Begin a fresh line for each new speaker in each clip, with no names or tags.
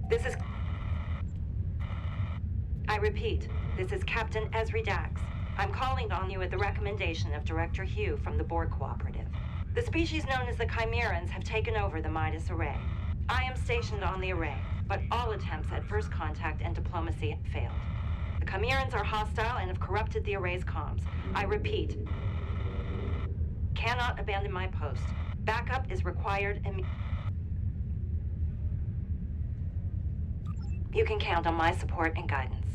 This is... I repeat, this is Captain Esri Dax. I'm calling on you at the recommendation of Director Hugh from the Borg Cooperative. The species known as the Chimerans have taken over the Midas Array. I am stationed on the array, but all attempts at first contact and diplomacy have failed. The Chimerans are hostile and have corrupted the array's comms. I repeat, cannot abandon my post. Backup is required You can count on my support and guidance.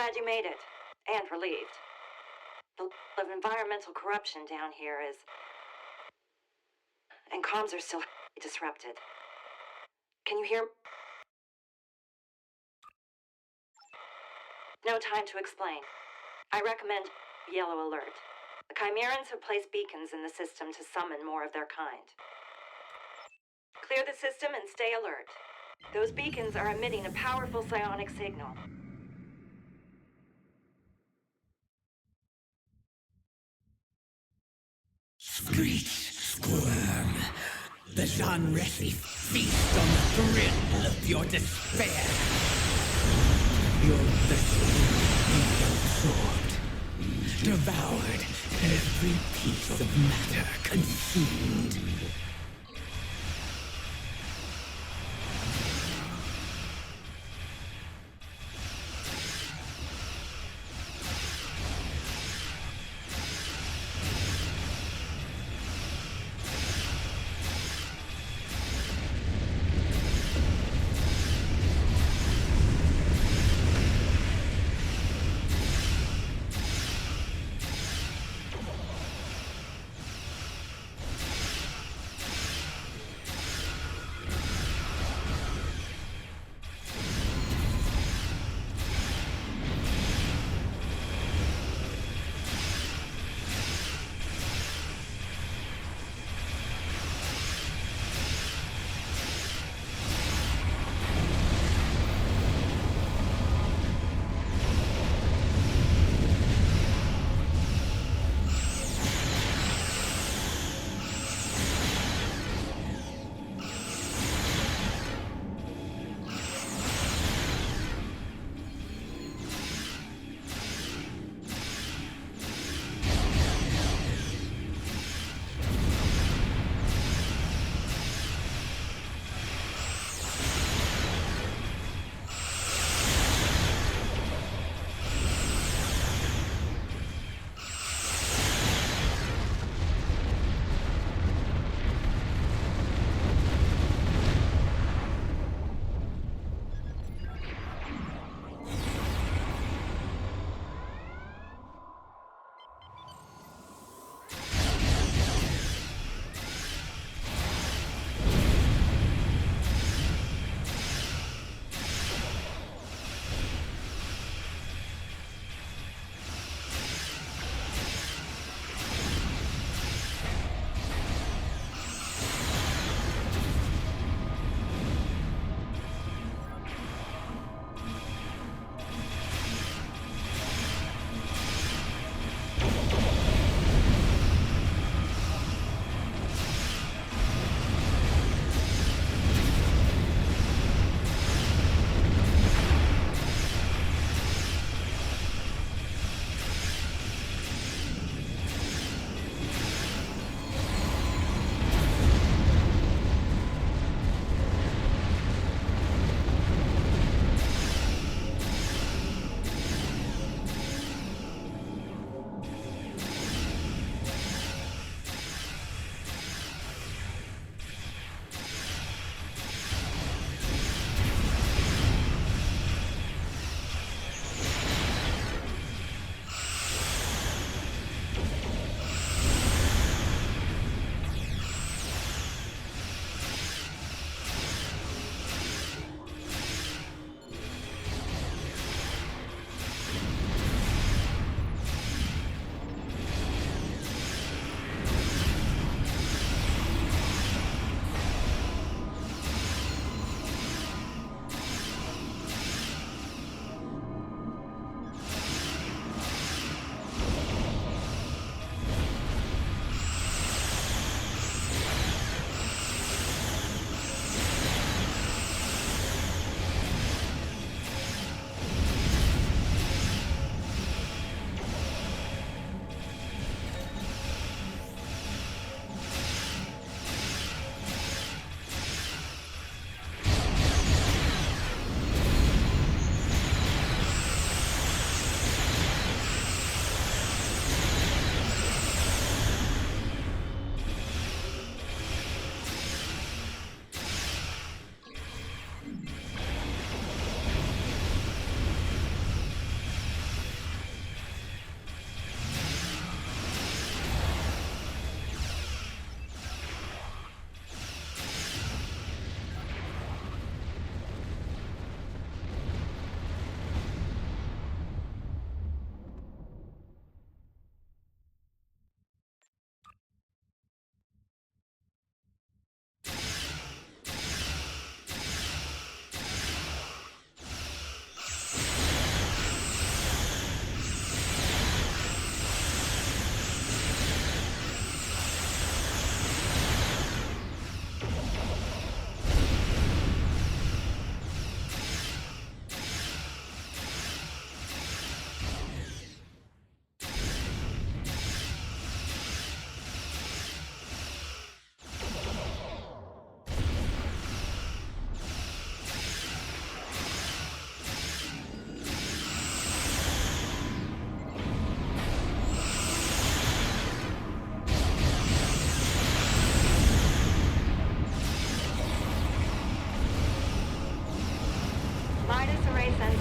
glad you made it. And relieved. The level of environmental corruption down here is... And comms are still disrupted. Can you hear... No time to explain. I recommend yellow alert. The Chimerans have placed beacons in the system to summon more of their kind. Clear the system and stay alert. Those beacons are emitting a powerful psionic signal.
Screech, squirm. The Zanresi feast on the thrill of your despair. Your vessel will be absorbed, devoured, every piece of matter consumed.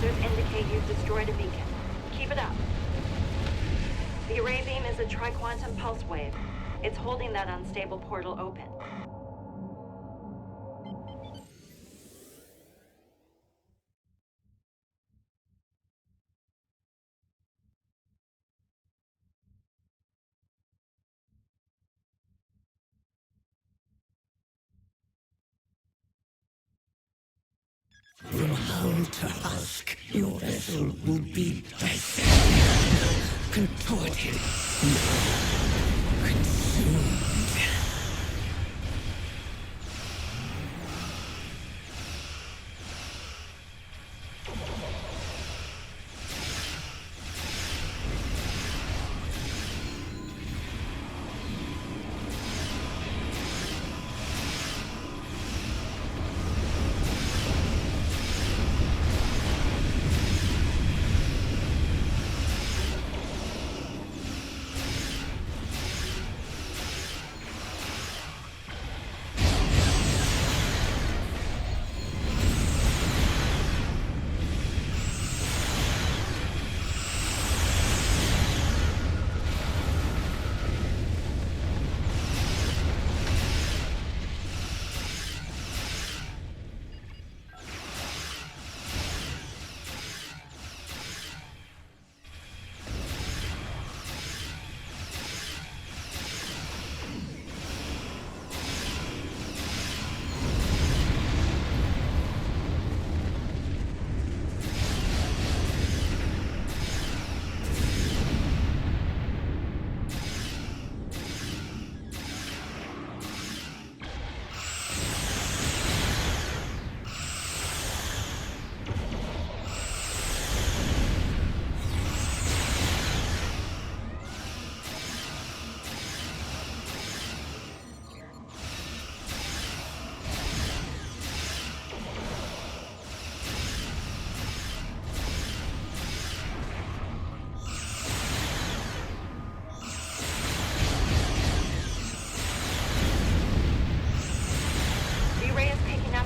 sensors indicate you've destroyed a beacon. Keep it up. The array beam is a tri-quantum pulse wave. It's holding that unstable portal open.
From hull to husk, your vessel will be dissected, contorted, consumed.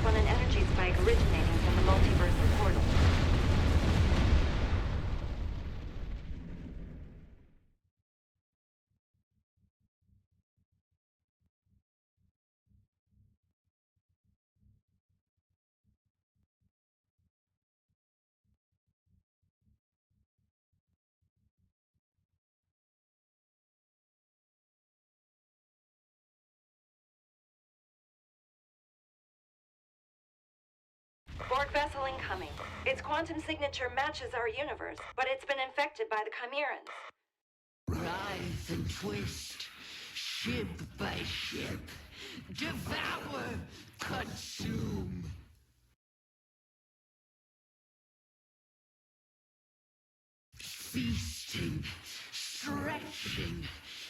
On an energy spike originating from the multiversal portal. Borg vessel incoming. Its quantum signature matches our universe, but it's been infected by the Chimerans. Rise and twist, ship by ship. Devour, consume. Feasting, stretching,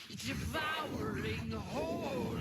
devouring whole.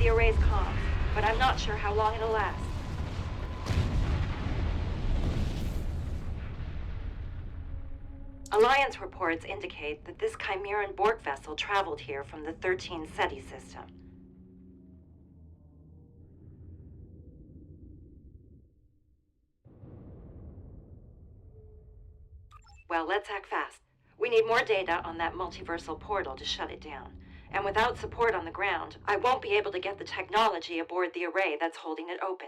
the array's comms, but I'm not sure how long it'll last. Alliance reports indicate that this Chimeran Borg vessel traveled here from the 13 SETI system. Well, let's act fast. We need more data on that multiversal portal to shut it down. And without support on the ground, I won't be able to get the technology aboard the array that's holding it open.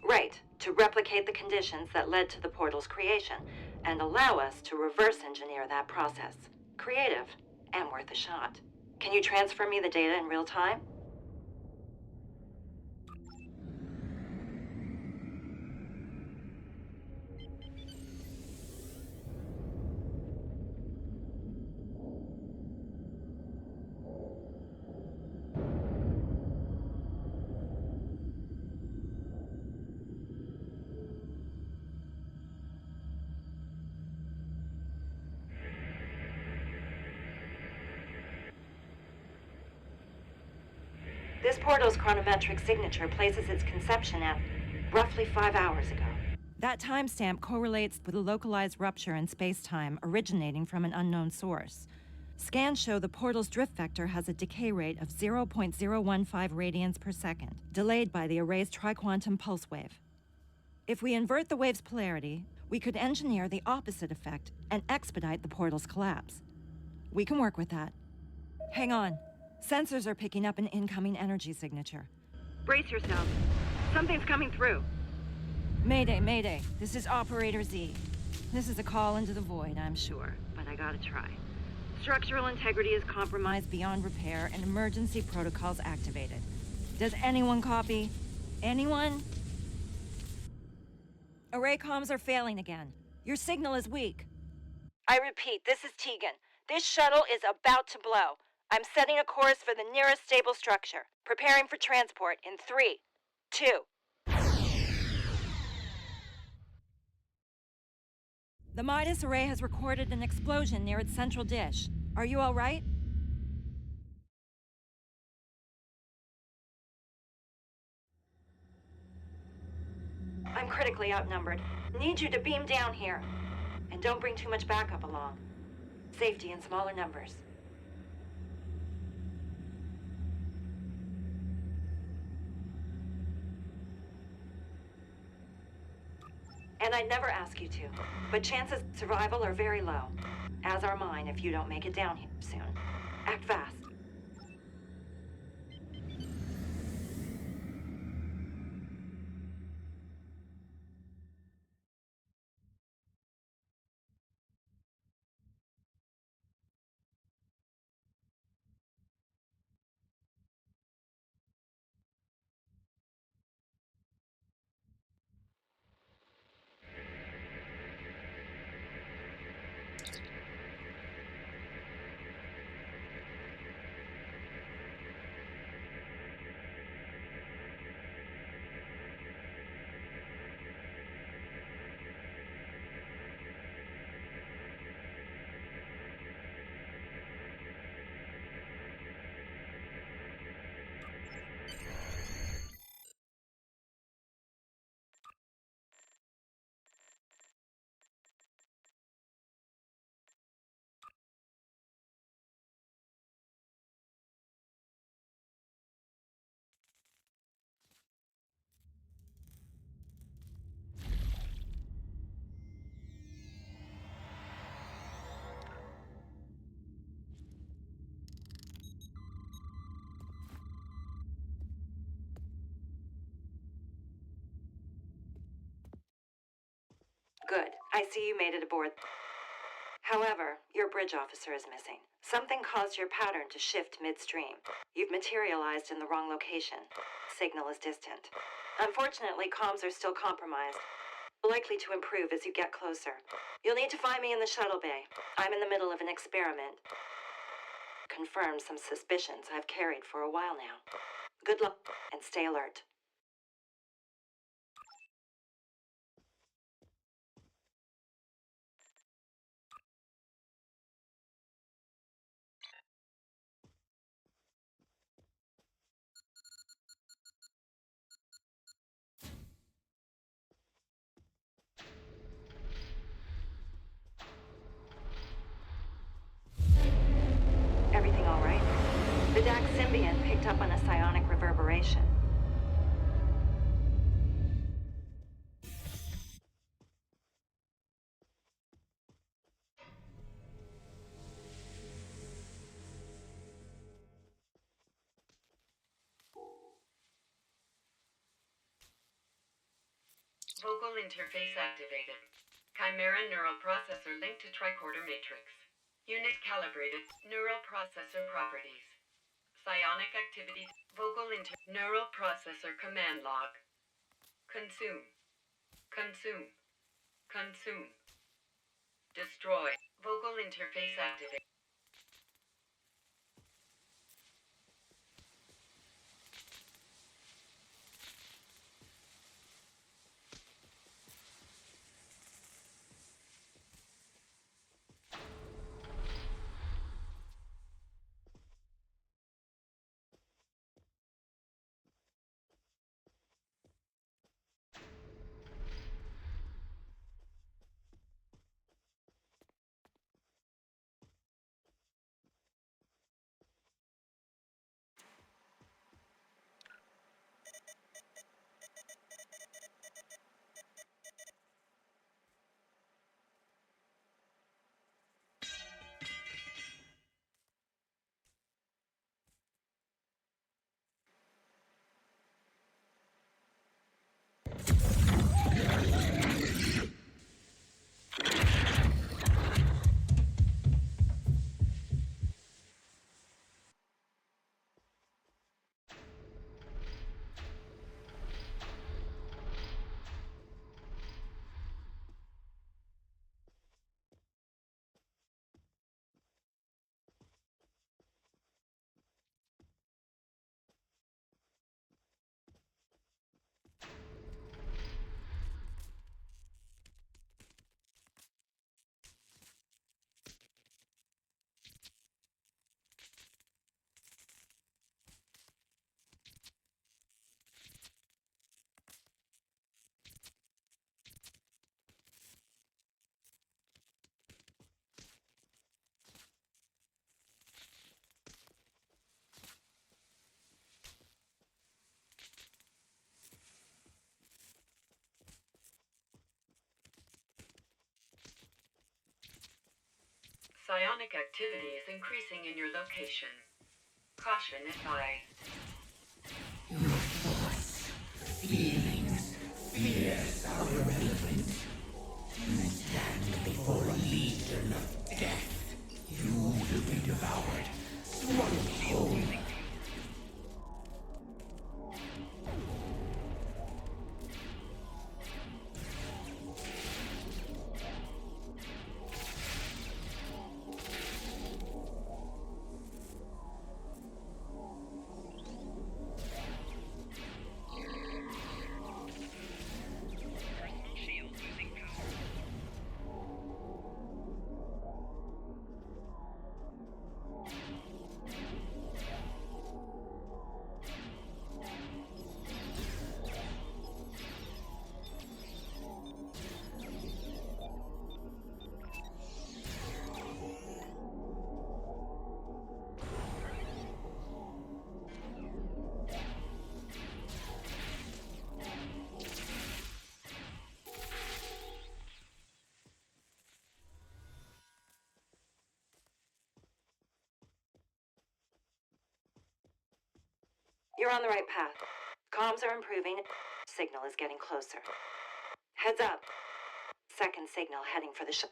Right, to replicate the conditions that led to the portal's creation, and allow us to reverse engineer that process. Creative, and worth a shot. Can you transfer me the data in real time? This portal's chronometric signature places its conception at roughly 5 hours ago. That timestamp correlates with a localized rupture in space-time originating from an unknown source. Scans show the portal's drift vector has a decay rate of 0.015 radians per second, delayed by the array's triquantum pulse wave. If we invert the wave's polarity, we could engineer the opposite effect and expedite the portal's collapse. We can work with that. Hang on. Sensors are picking up an incoming energy signature. Brace yourself. Something's coming through. Mayday, mayday. This is Operator Z. This is a call into the void, I'm sure, but I gotta try. Structural integrity is compromised beyond repair and emergency protocols activated. Does anyone copy? Anyone? Array comms are failing again. Your signal is weak. I repeat, this is Tegan. This shuttle is about to blow. I'm setting a course for the nearest stable structure. Preparing for transport in 3, 2. The Midas array has recorded an explosion near its central dish. Are you all right? I'm critically outnumbered. Need you to beam down here. And don't bring too much backup along. Safety in smaller numbers. And I'd never ask you to, but chances of survival are very low. As are mine if you don't make it down here soon. Act fast. Good. I see you made it aboard. However, your bridge officer is missing. Something caused your pattern to shift midstream. You've materialized in the wrong location. Signal is distant. Unfortunately, comms are still compromised. Likely to improve as you get closer. You'll need to find me in the shuttle bay. I'm in the middle of an experiment. Confirm some suspicions I've carried for a while now. Good luck, and stay alert. The Dax symbiont picked up on a psionic reverberation.
Vocal interface activated. Chimera neural processor linked to tricorder matrix. Unit calibrated. Neural processor properties. Psionic activity. Neural processor command log. Consume. Consume. Consume. Destroy. Vocal interface activated. Psionic activity is increasing in your location. Caution advised.
Your thoughts, feelings, fears are irrelevant. You stand before a legion of death. You will be devoured, swallowed whole.
You're on the right path. Comms are improving. Signal is getting closer. Heads up. Second signal heading for the ship.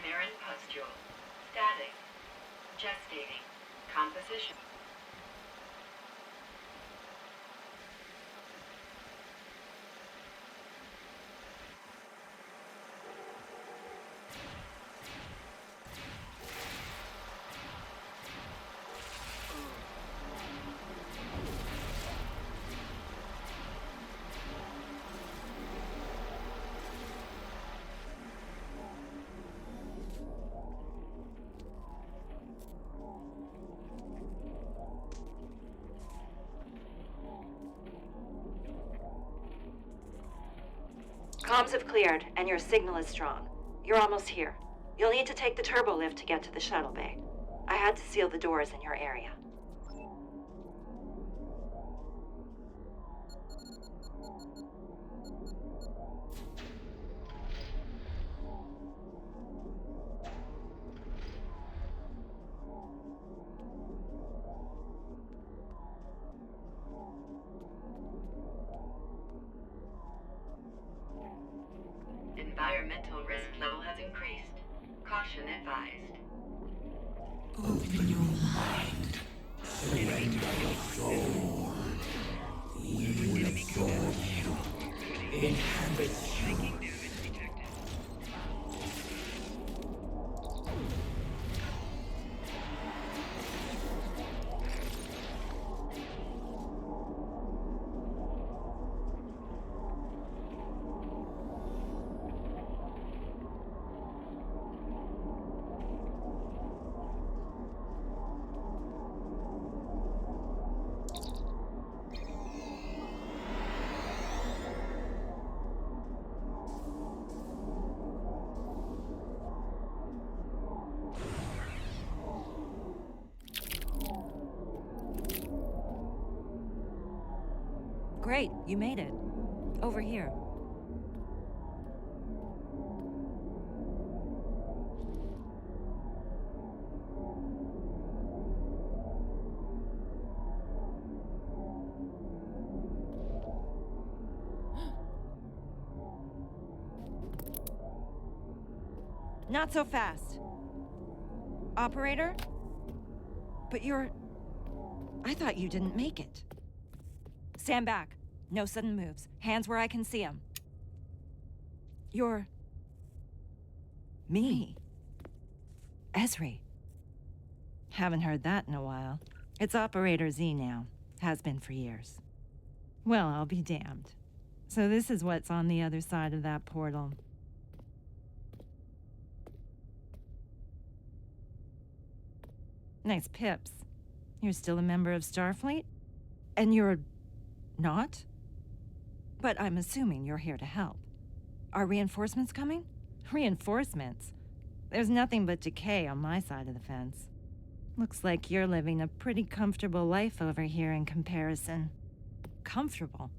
Chimeran pustule. Static. Gestating. Composition.
Comms have cleared, and your signal is strong. You're almost here. You'll need to take the turbo lift to get to the shuttle bay. I had to seal the doors in your area.
Environmental risk level has increased. Caution advised.
Open your mind. Surrender your soul. We will absorb you. Inhabit you.
Great, you made it. Over here. Not so fast. Operator? But you're... I thought you didn't make it. Stand back. No sudden moves. Hands where I can see them. You're... me. Esri. Haven't heard that in a while. It's Operator Z now. Has been for years. Well, I'll be damned. So this is what's on the other side of that portal. Nice pips. You're still a member of Starfleet? And you're... not? But I'm assuming you're here to help. Are reinforcements coming? Reinforcements? There's nothing but decay on my side of the fence. Looks like you're living a pretty comfortable life over here in comparison. Comfortable?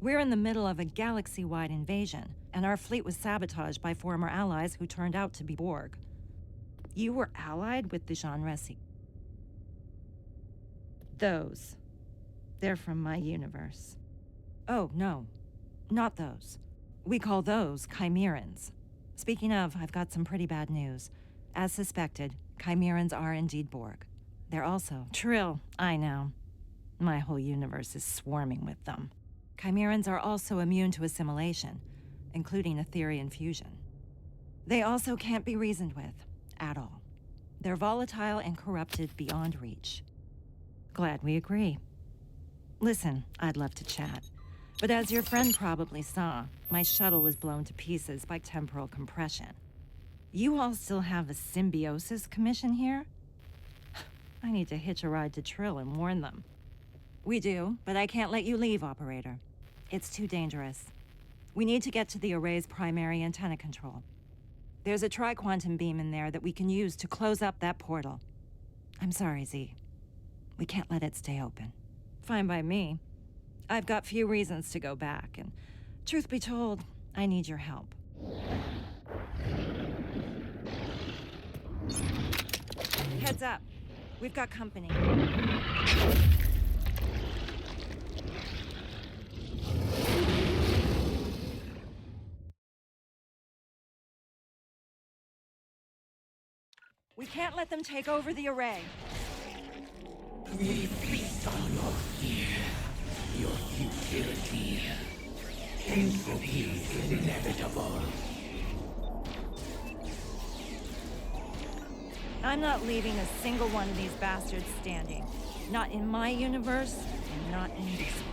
We're in the middle of a galaxy-wide invasion, and our fleet was sabotaged by former allies who turned out to be Borg. You were allied with the Jean Resi. Those. They're from my universe. Oh, no. Not those. We call those Chimerans. Speaking of, I've got some pretty bad news. As suspected, Chimerans are indeed Borg. They're also Trill, I know. My whole universe is swarming with them. Chimerans are also immune to assimilation, including Etherian fusion. They also can't be reasoned with, at all. They're volatile and corrupted beyond reach. Glad we agree. Listen, I'd love to chat. But as your friend probably saw, my shuttle was blown to pieces by temporal compression. You all still have a symbiosis commission here? I need to hitch a ride to Trill and warn them. We do, but I can't let you leave, Operator. It's too dangerous. We need to get to the array's primary antenna control. There's a tri-quantum beam in there that we can use to close up that portal. I'm sorry, Z. We can't let it stay open. Fine by me. I've got few reasons to go back, and truth be told, I need your help. Heads up. We've got company. We can't let them take over the array.
We feast on your fear, your futility. Entropy is inevitable.
I'm not leaving a single one of these bastards standing. Not in my universe, and not in this one.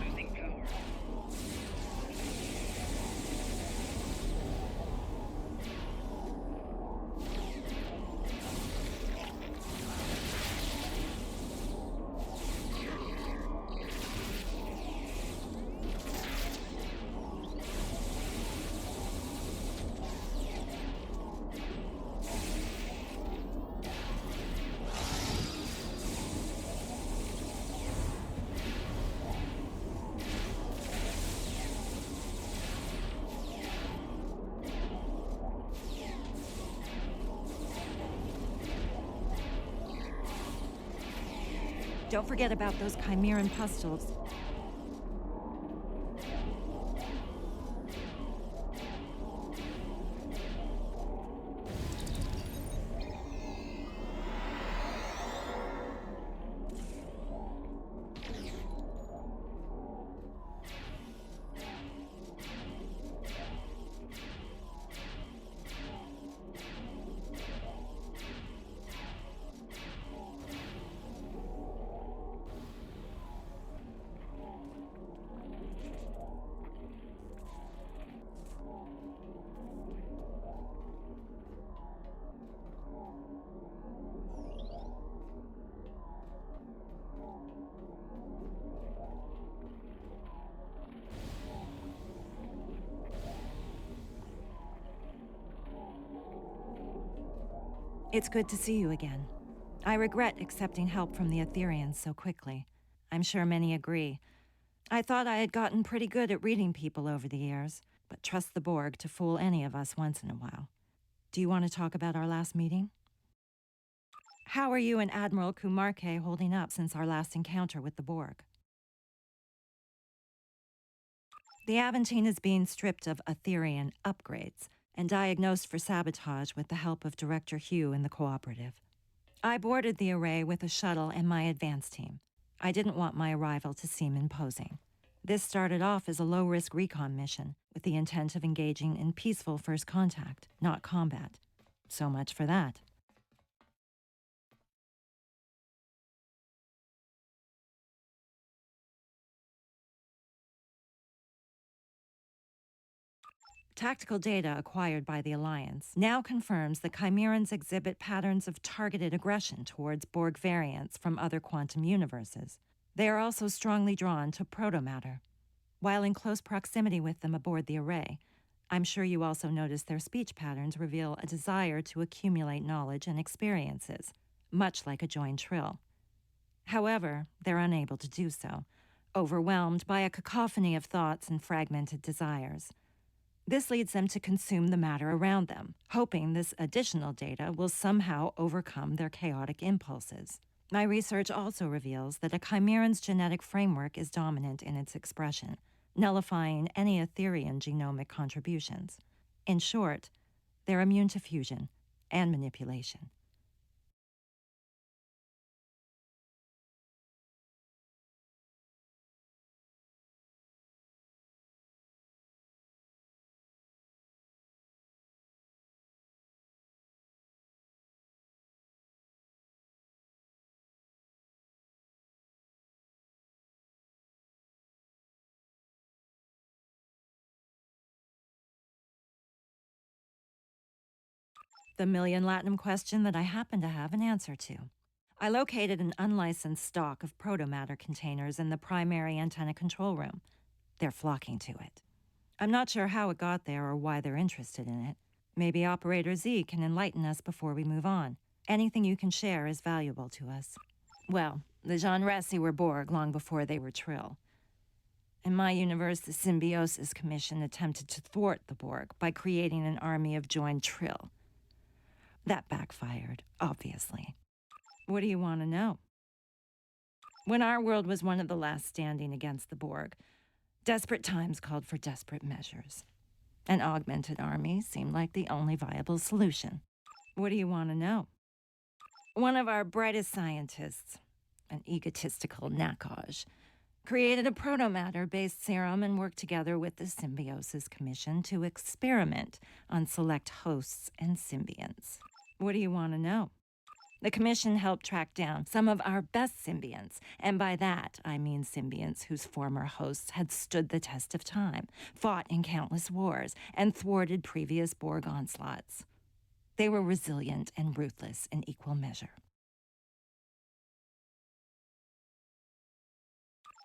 Don't forget about those Chimeran pustules. It's good to see you again. I regret accepting help from the Ethereans so quickly. I'm sure many agree. I thought I had gotten pretty good at reading people over the years, but trust the Borg to fool any of us once in a while. Do you want to talk about our last meeting? How are you and Admiral Kumarke holding up since our last encounter with the Borg? The Aventine is being stripped of Etherean upgrades and diagnosed for sabotage with the help of Director Hugh and the Cooperative. I boarded the array with a shuttle and my advance team. I didn't want my arrival to seem imposing. This started off as a low-risk recon mission with the intent of engaging in peaceful first contact, not combat. So much for that. Tactical data acquired by the Alliance now confirms the Chimerans exhibit patterns of targeted aggression towards Borg variants from other quantum universes. They are also strongly drawn to protomatter. While in close proximity with them aboard the array, I'm sure you also noticed their speech patterns reveal a desire to accumulate knowledge and experiences, much like a joined trill. However, they're unable to do so, overwhelmed by a cacophony of thoughts and fragmented desires. This leads them to consume the matter around them, hoping this additional data will somehow overcome their chaotic impulses. My research also reveals that a Chimeran's genetic framework is dominant in its expression, nullifying any Etherean genomic contributions. In short, they're immune to fusion and manipulation. The million Latinum question that I happen to have an answer to. I located an unlicensed stock of protomatter containers in the primary antenna control room. They're flocking to it. I'm not sure how it got there or why they're interested in it. Maybe Operator Z can enlighten us before we move on. Anything you can share is valuable to us. Well, the Genresi were Borg long before they were Trill. In my universe, the Symbiosis Commission attempted to thwart the Borg by creating an army of joined Trill. That backfired, obviously. What do you want to know? When our world was one of the last standing against the Borg, desperate times called for desperate measures. An augmented army seemed like the only viable solution. What do you want to know? One of our brightest scientists, an egotistical Nakaj, created a protomatter-based serum and worked together with the Symbiosis Commission to experiment on select hosts and symbionts. What do you want to know? The Commission helped track down some of our best symbionts, and by that I mean symbionts whose former hosts had stood the test of time, fought in countless wars, and thwarted previous Borg onslaughts. They were resilient and ruthless in equal measure.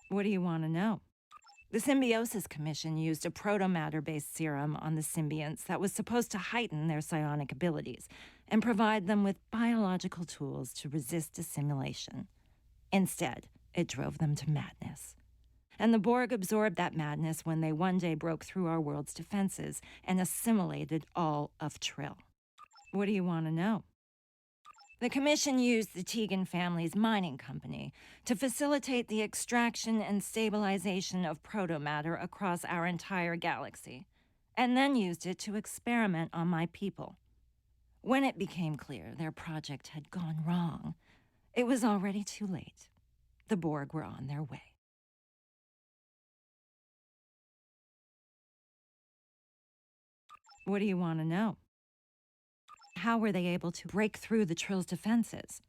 What do you want to know? The Symbiosis Commission used a protomatter-based serum on the symbionts that was supposed to heighten their psionic abilities and provide them with biological tools to resist assimilation. Instead, it drove them to madness. And the Borg absorbed that madness when they one day broke through our world's defenses and assimilated all of Trill. What do you want to know? The Commission used the Tegan family's mining company to facilitate the extraction and stabilization of protomatter across our entire galaxy, and then used it to experiment on my people. When it became clear their project had gone wrong, it was already too late. The Borg were on their way. What do you want to know? How were they able to break through the Trill's defenses?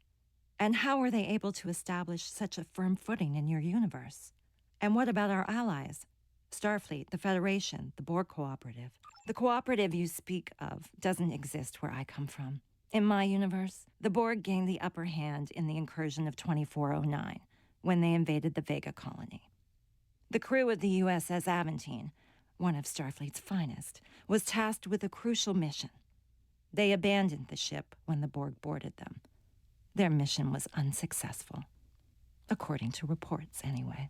And how were they able to establish such a firm footing in your universe? And what about our allies? Starfleet, the Federation, the Borg Cooperative. The cooperative you speak of doesn't exist where I come from. In my universe, the Borg gained the upper hand in the incursion of 2409, when they invaded the Vega colony. The crew of the USS Aventine, one of Starfleet's finest, was tasked with a crucial mission. They abandoned the ship when the Borg boarded them. Their mission was unsuccessful, according to reports anyway.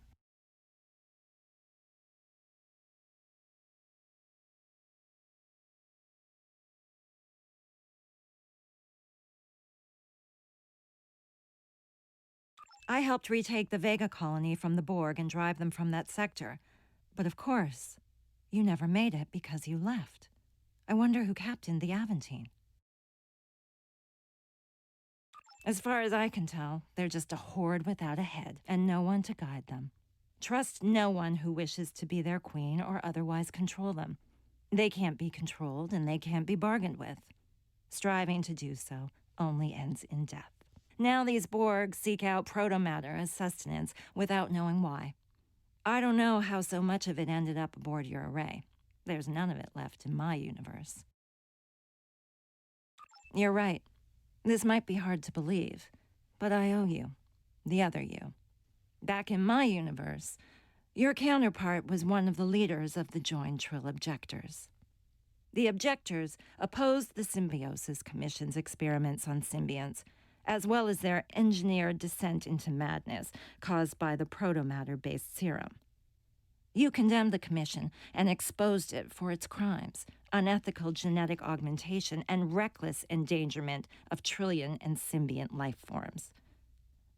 I helped retake the Vega colony from the Borg and drive them from that sector. But of course, you never made it because you left. I wonder who captained the Aventine. As far as I can tell, they're just a horde without a head, and no one to guide them. Trust no one who wishes to be their queen or otherwise control them. They can't be controlled, and they can't be bargained with. Striving to do so only ends in death. Now these Borg seek out protomatter as sustenance without knowing why. I don't know how so much of it ended up aboard your array. There's none of it left in my universe. You're right. This might be hard to believe, but I owe you, the other you. Back in my universe, your counterpart was one of the leaders of the joined Trill Objectors. The Objectors opposed the Symbiosis Commission's experiments on symbionts, as well as their engineered descent into madness caused by the protomatter-based serum. You condemned the Commission and exposed it for its crimes, unethical genetic augmentation, and reckless endangerment of trillion and symbiont life forms.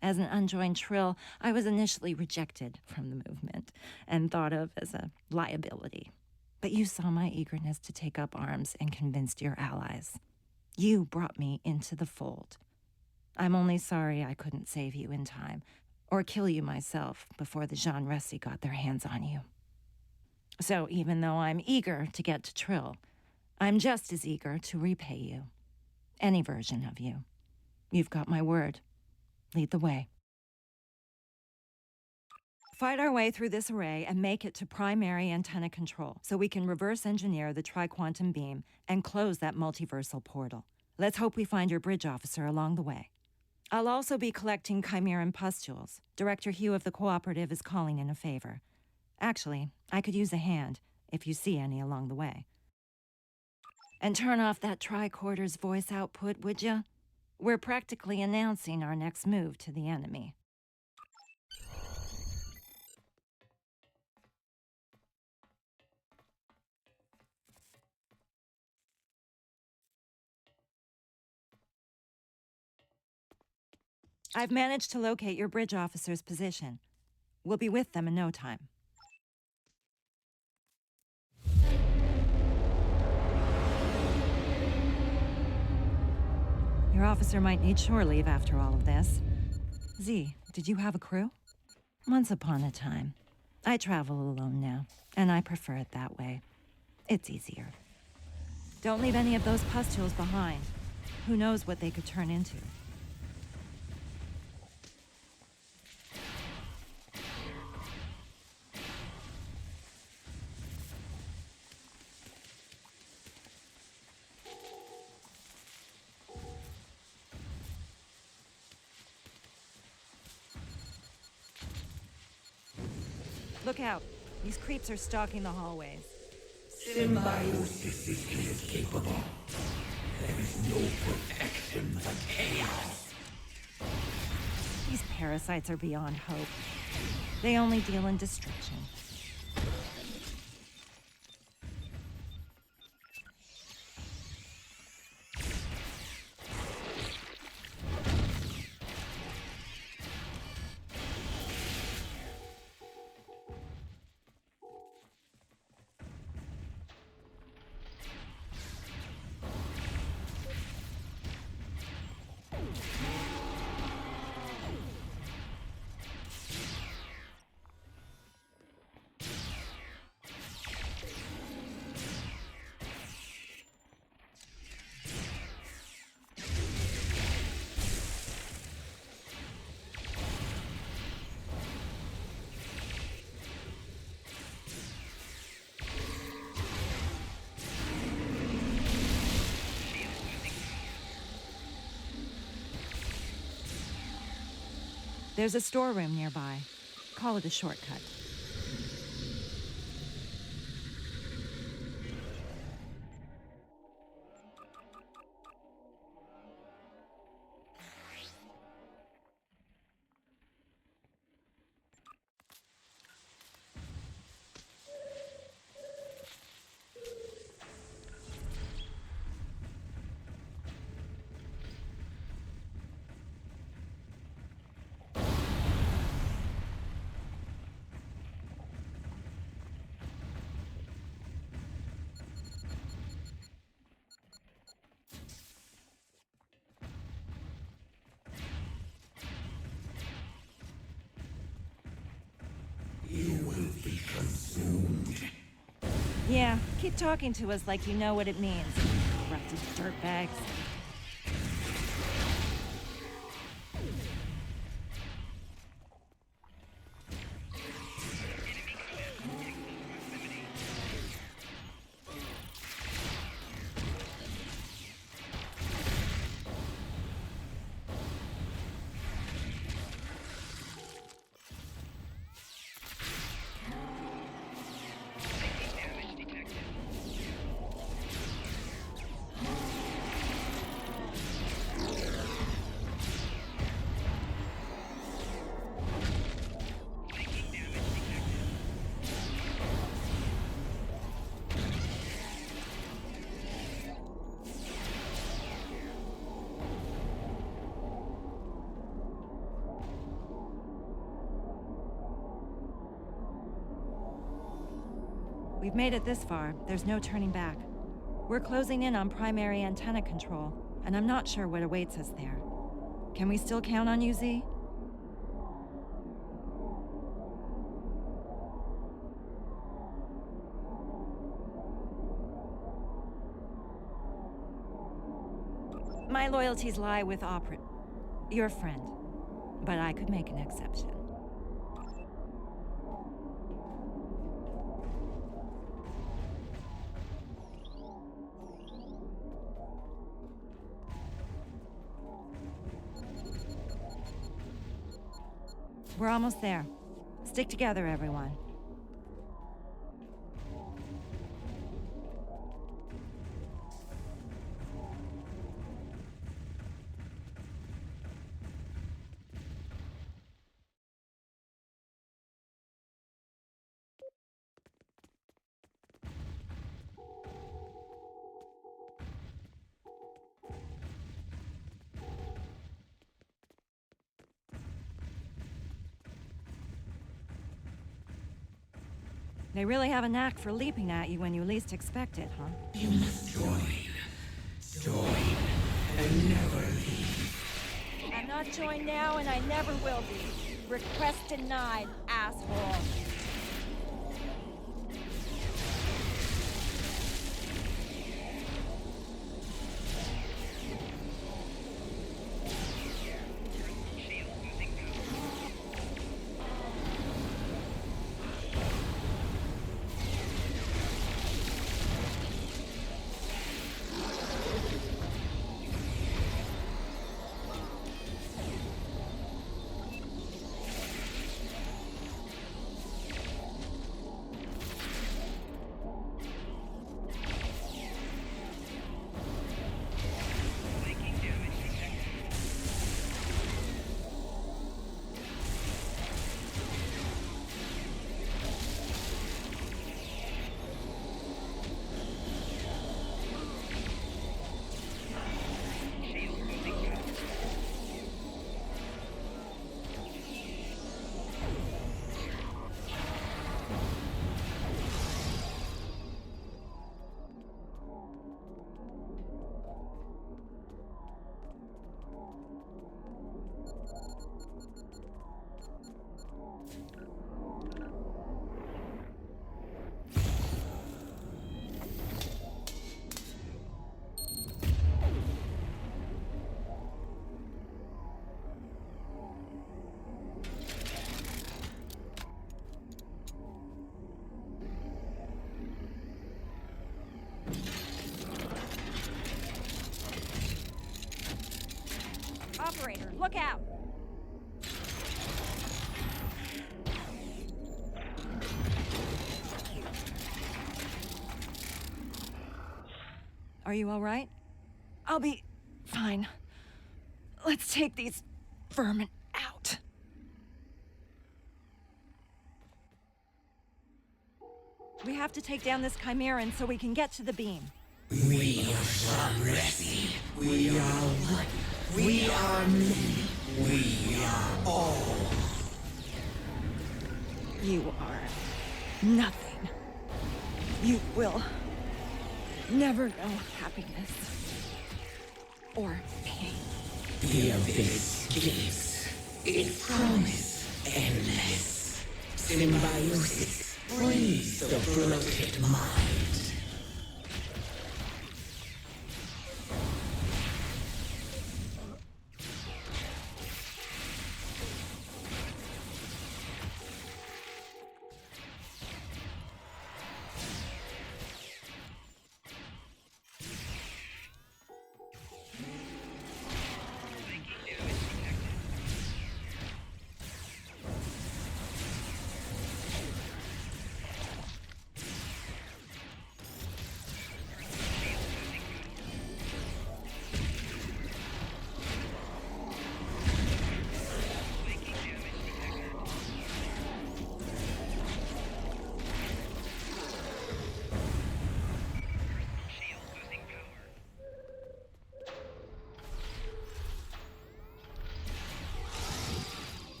As an unjoined Trill, I was initially rejected from the movement and thought of as a liability. But you saw my eagerness to take up arms and convinced your allies. You brought me into the fold. I'm only sorry I couldn't save you in time, or kill you myself before the Jean Resi got their hands on you. So even though I'm eager to get to Trill, I'm just as eager to repay you. Any version of you. You've got my word. Lead the way. Fight our way through this array and make it to primary antenna control so we can reverse engineer the tri-quantum beam and close that multiversal portal. Let's hope we find your bridge officer along the way. I'll also be collecting Chimeran pustules. Director Hugh of the Cooperative is calling in a favor. Actually, I could use a hand, if you see any along the way. And turn off that tricorder's voice output, would ya? We're practically announcing our next move to the enemy. I've managed to locate your bridge officer's position. We'll be with them in no time. Your officer might need shore leave after all of this. Z, did you have a crew? Once upon a time. I travel alone now, and I prefer it that way. It's easier. Don't leave any of those pustules behind. Who knows what they could turn into? Look out. These creeps are stalking the hallways.
Symbiosis is inescapable. There is no protection but chaos.
These parasites are beyond hope. They only deal in destruction. There's a storeroom nearby. Call it a shortcut.
You will be consumed.
Yeah, keep talking to us like you know what it means. Corrupted dirtbags. We've made it this far. There's no turning back. We're closing in on primary antenna control, and I'm not sure what awaits us there. Can we still count on you, Z? My loyalties lie with your friend. But I could make an exception. We're almost there. Stick together, everyone. They really have a knack for leaping at you when you least expect it, huh?
You must join. Join and never leave.
not join now, and I never will be. Request denied, asshole. Operator, look out!
Are you all right? I'll be fine. Let's take these vermin out. We have to take down this Chimeran so we can get to the beam.
We are Shamresi. We are one. We are many. We are all.
You are nothing. You will never know happiness or pain.
The abyss gives. It promises endless. Symbiosis frees the bloated mind.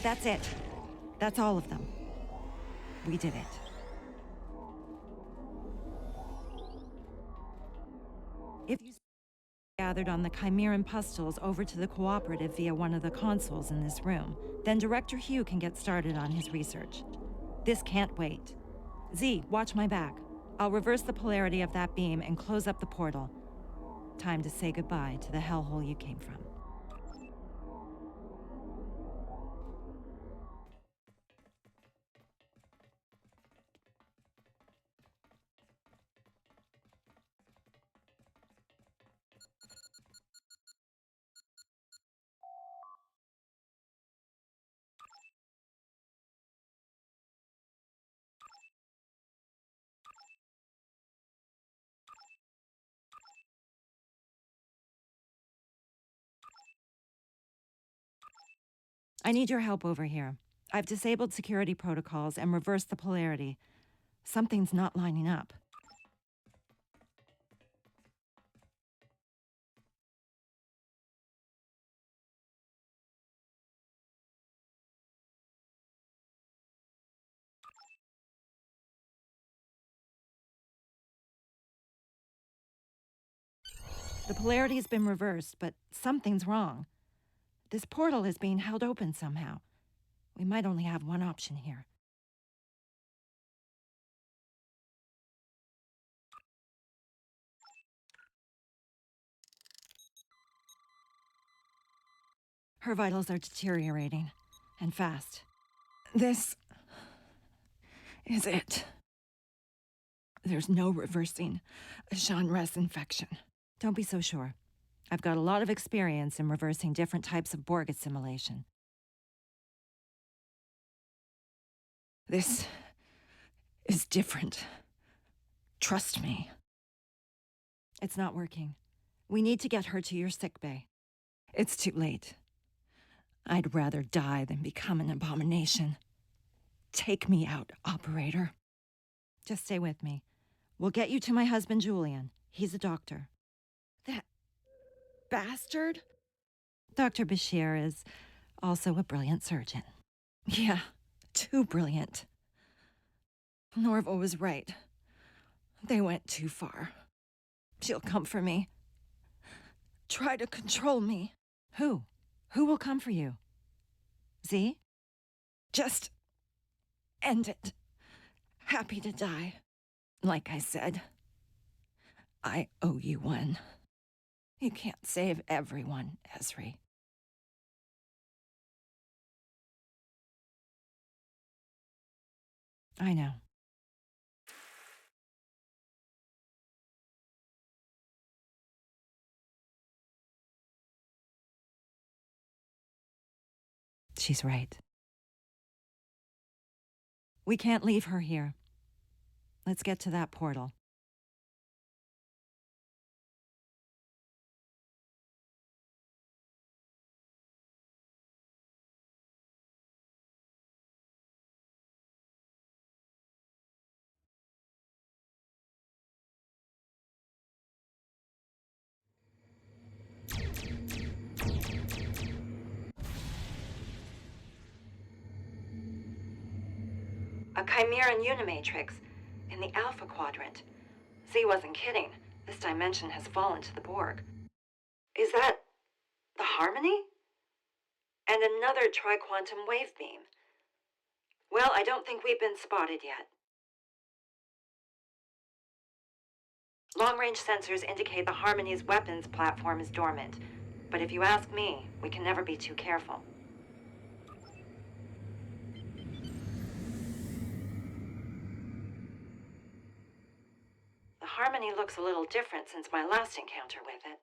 That's it. That's all of them. We did it. If you gathered on the Chimeran pustules over to the Cooperative via one of the consoles in this room, then Director Hugh can get started on his research. This can't wait. Z, watch my back. I'll reverse the polarity of that beam and close up the portal. Time to say goodbye to the hellhole you came from. I need your help over here. I've disabled security protocols and reversed the polarity. Something's not lining up. The polarity's been reversed, but something's wrong. This portal is being held open somehow. We might only have one option here. Her vitals are deteriorating, and fast. This is it. There's no reversing a Jean-Res infection. Don't be so sure. I've got a lot of experience in reversing different types of Borg assimilation. This is different. Trust me. It's not working. We need to get her to your sickbay. It's too late. I'd rather die than become an abomination. Take me out, operator. Just stay with me. We'll get you to my husband, Julian. He's a doctor. That bastard? Dr. Bashir is also a brilliant surgeon. Yeah, too brilliant. Norval was right. They went too far. She'll come for me. Try to control me. Who? Who will come for you? Z? Just end it. Happy to die. Like I said, I owe you one. You can't save everyone, Esri. I know. She's right. We can't leave her here. Let's get to that portal. A Chimeran Unimatrix in the Alpha Quadrant. Z wasn't kidding. This dimension has fallen to the Borg. Is that the Harmony? And another tri-quantum wave beam. Well, I don't think we've been spotted yet. Long-range sensors indicate the Harmony's weapons platform is dormant. But if you ask me, we can never be too careful. The Harmony looks a little different since my last encounter with it.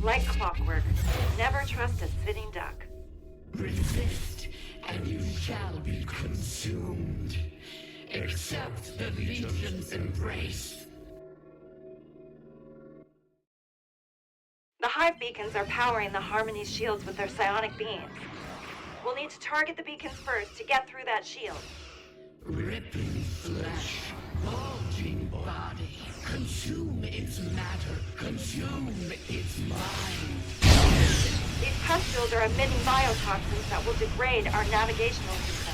Like clockwork, never trust a sitting duck.
Resist, and you shall be consumed. Accept the Legion's embrace.
The hive beacons are powering the Harmony's shields with their psionic beams. We'll need to target the beacons first to get through that shield.
Rippling flesh, bulging body. Consume its matter, consume its mind.
These pustules are emitting biotoxins that will degrade our navigational system.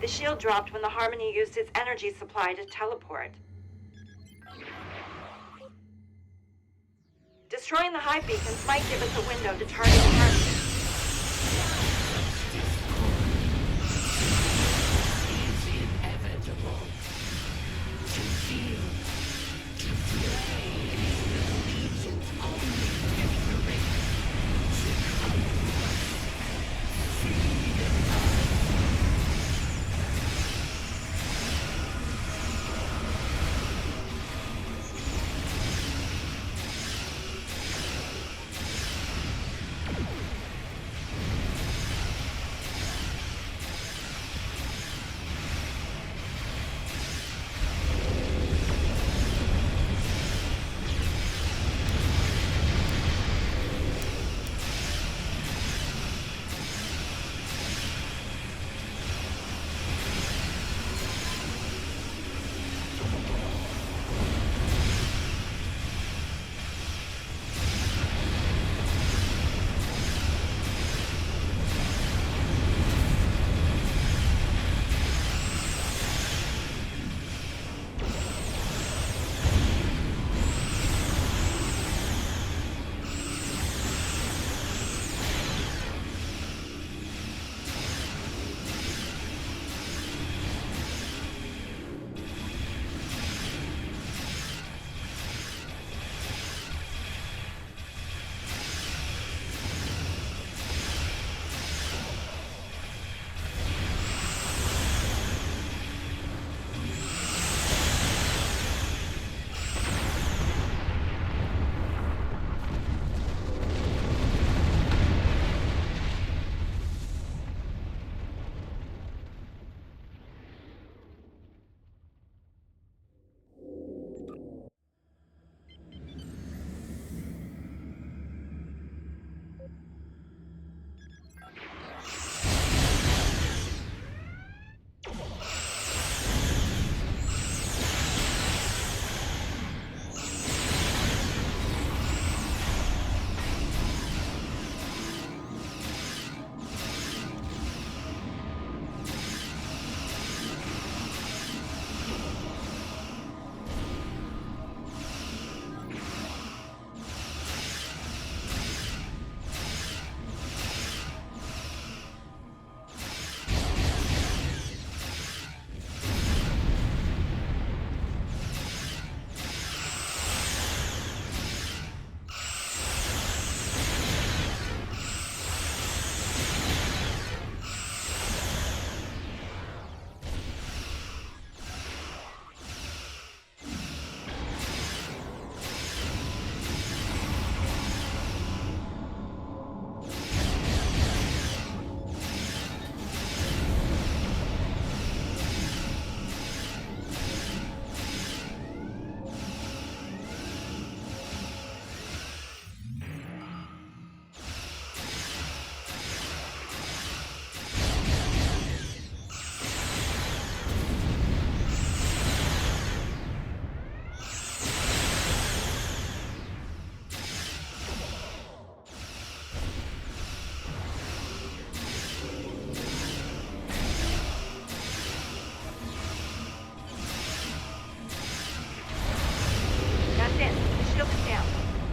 The shield dropped when the Harmony used its energy supply to teleport. Destroying the hive beacons might give us a window to target the Harmony.
It's inevitable to feel, to play is its only victory.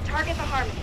Target the Harmony.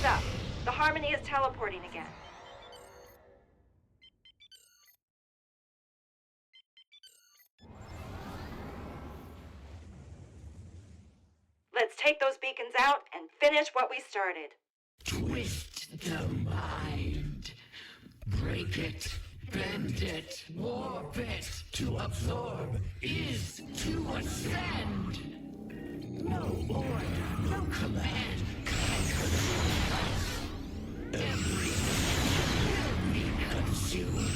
up. The Harmony is teleporting again. Let's take those beacons out and finish what we started.
Twist the mind. Break it, bend it, warp it. To absorb is to ascend. No order, no command can consume us. Everything will be consumed.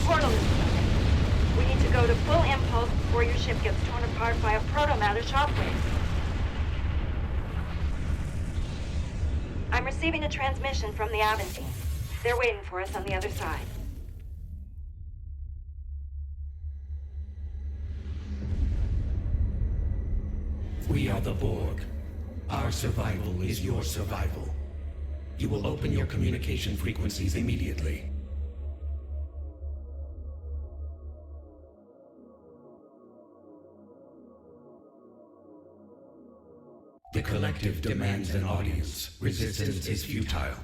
portal is shut. We need to go to full impulse before your ship gets torn apart by a proto-matter shockwave. I'm receiving a transmission from the Aventine. They're waiting for us on the other side.
We are the Borg. Our survival is your survival. You will open your communication frequencies immediately. The collective demands an audience. Resistance is futile.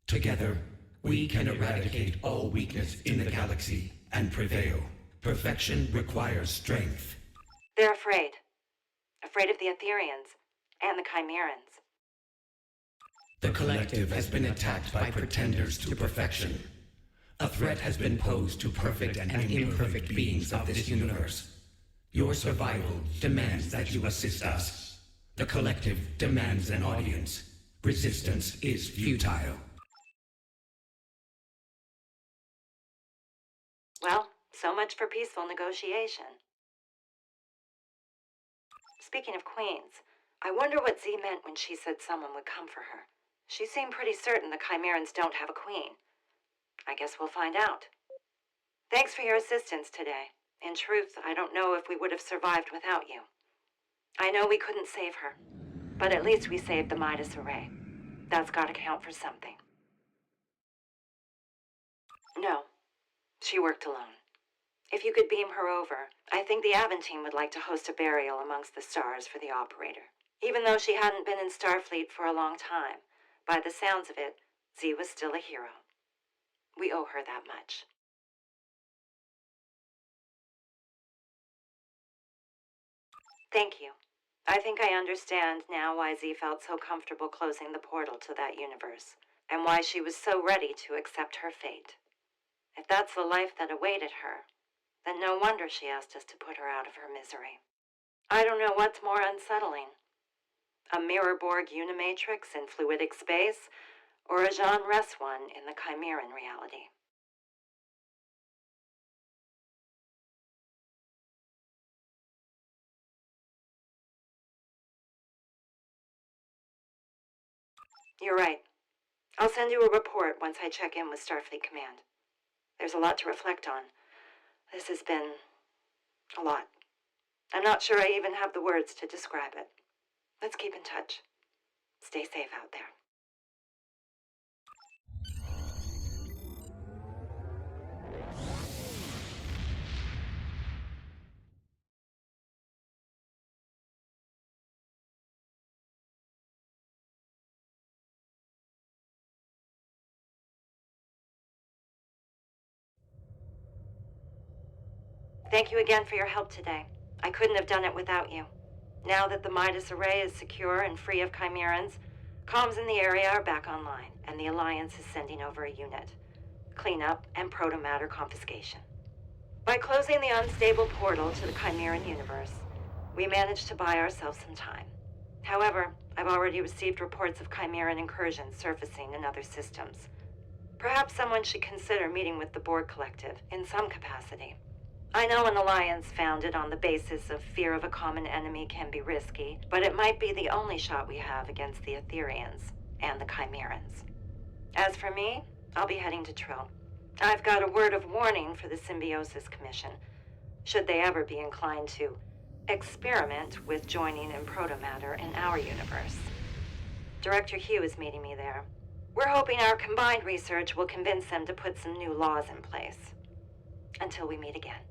Together, we can eradicate all weakness in the galaxy and prevail. Perfection requires strength.
They're afraid. Afraid of the Etherians and the Chimerans.
The collective has been attacked by pretenders to perfection. A threat has been posed to perfect and imperfect beings of this universe. Your survival demands that you assist us. The collective demands an audience. Resistance is futile.
Well, so much for peaceful negotiation. Speaking of queens, I wonder what Z meant when she said someone would come for her. She seemed pretty certain the Chimerans don't have a queen. I guess we'll find out. Thanks for your assistance today. In truth, I don't know if we would have survived without you. I know we couldn't save her, but at least we saved the Midas Array. That's gotta count for something. No, she worked alone. If you could beam her over, I think the Aventine would like to host a burial amongst the stars for the operator. Even though she hadn't been in Starfleet for a long time, by the sounds of it, Z was still a hero. We owe her that much. Thank you. I think I understand now why Z felt so comfortable closing the portal to that universe, and why she was so ready to accept her fate. If that's the life that awaited her, then no wonder she asked us to put her out of her misery. I don't know what's more unsettling. A mirror Borg Unimatrix in fluidic space, or a Jean Ress one in the Chimeran reality. You're right. I'll send you a report once I check in with Starfleet Command. There's a lot to reflect on. This has been a lot. I'm not sure I even have the words to describe it. Let's keep in touch. Stay safe out there. Thank you again for your help today. I couldn't have done it without you. Now that the Midas Array is secure and free of Chimerans, comms in the area are back online, and the Alliance is sending over a unit. Cleanup and proto-matter confiscation. By closing the unstable portal to the Chimeran universe, we managed to buy ourselves some time. However, I've already received reports of Chimeran incursions surfacing in other systems. Perhaps someone should consider meeting with the Borg Collective in some capacity. I know an alliance founded on the basis of fear of a common enemy can be risky, but it might be the only shot we have against the Etherians and the Chimerans. As for me, I'll be heading to Trill. I've got a word of warning for the Symbiosis Commission, should they ever be inclined to experiment with joining in proto-matter in our universe. Director Hugh is meeting me there. We're hoping our combined research will convince them to put some new laws in place. Until we meet again.